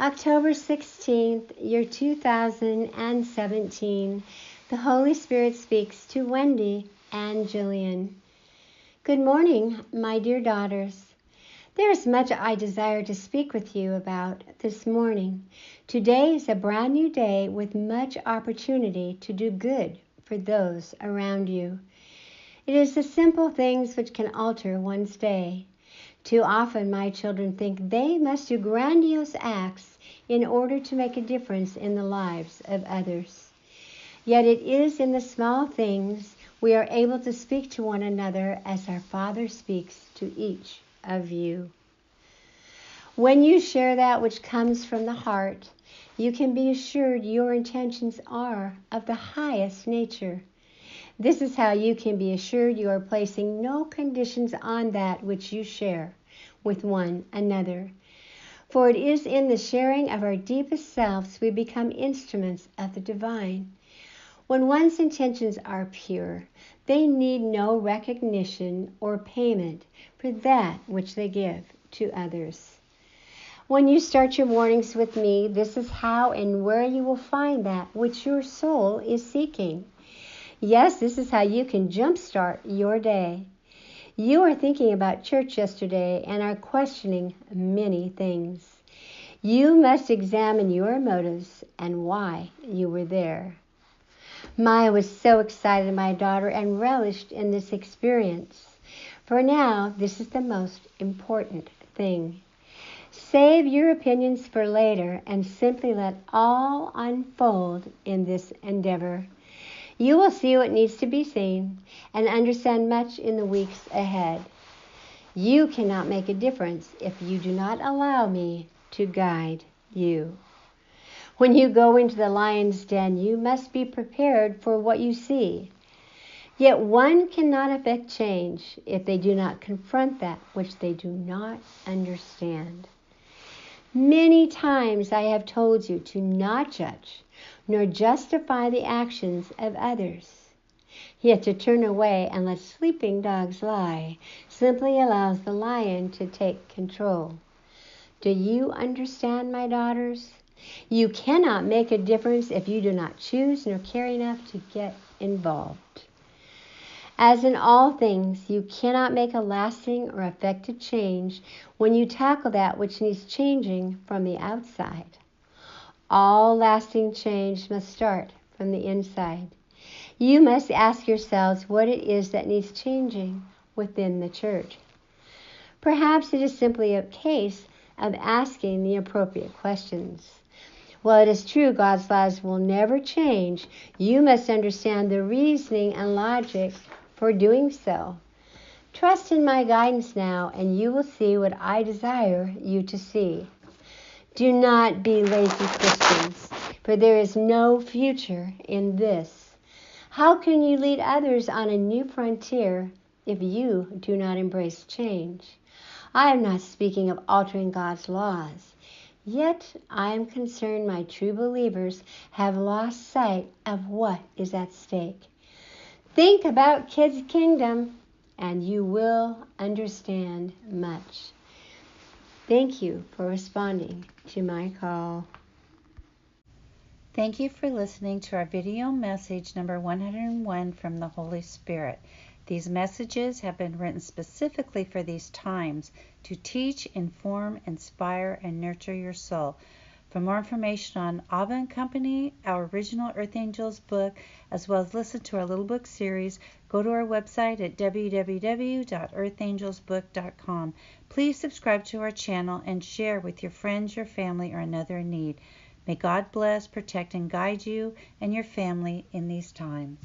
October 16th, year 2017, the Holy Spirit speaks to Wendy and Jillian. Good morning, my dear daughters. There is much I desire to speak with you about this morning. Today is a brand new day with much opportunity to do good for those around you. It is the simple things which can alter one's day. Too often my children think they must do grandiose acts in order to make a difference in the lives of others. Yet it is in the small things we are able to speak to one another as our Father speaks to each of you. When you share that which comes from the heart, you can be assured your intentions are of the highest nature. This is how you can be assured you are placing no conditions on that which you share with one another. For it is in the sharing of our deepest selves we become instruments of the divine. When one's intentions are pure, they need no recognition or payment for that which they give to others. When you start your mornings with me, this is how and where you will find that which your soul is seeking. Yes, this is how you can jumpstart your day. You are thinking about church yesterday and are questioning many things. You must examine your motives and why you were there. Maya was so excited, my daughter, and relished in this experience. For now, this is the most important thing. Save your opinions for later and simply let all unfold in this endeavor. You will see what needs to be seen and understand much in the weeks ahead. You cannot make a difference if you do not allow me to guide you. When you go into the lion's den, you must be prepared for what you see. Yet one cannot effect change if they do not confront that which they do not understand. Many times I have told you to not judge nor justify the actions of others. Yet to turn away and let sleeping dogs lie simply allows the lion to take control. Do you understand, my daughters? You cannot make a difference if you do not choose nor care enough to get involved. As in all things, you cannot make a lasting or effective change when you tackle that which needs changing from the outside. All lasting change must start from the inside. You must ask yourselves what it is that needs changing within the church. Perhaps it is simply a case of asking the appropriate questions. While it is true God's laws will never change, you must understand the reasoning and logic for doing so. Trust in my guidance now, and you will see what I desire you to see. Do not be lazy Christians, for there is no future in this. How can you lead others on a new frontier if you do not embrace change? I am not speaking of altering God's laws. Yet I am concerned my true believers have lost sight of what is at stake. Think about Kids' Kingdom, and you will understand much. Thank you for responding to my call. Thank you for listening to our video message number 101 from the Holy Spirit. These messages have been written specifically for these times to teach, inform, inspire, and nurture your soul. For more information on ABBA and Company, our original Earth Angels book, as well as listen to our little book series, go to our website at www.earthangelsbook.com. Please subscribe to our channel and share with your friends, your family, or another in need. May God bless, protect, and guide you and your family in these times.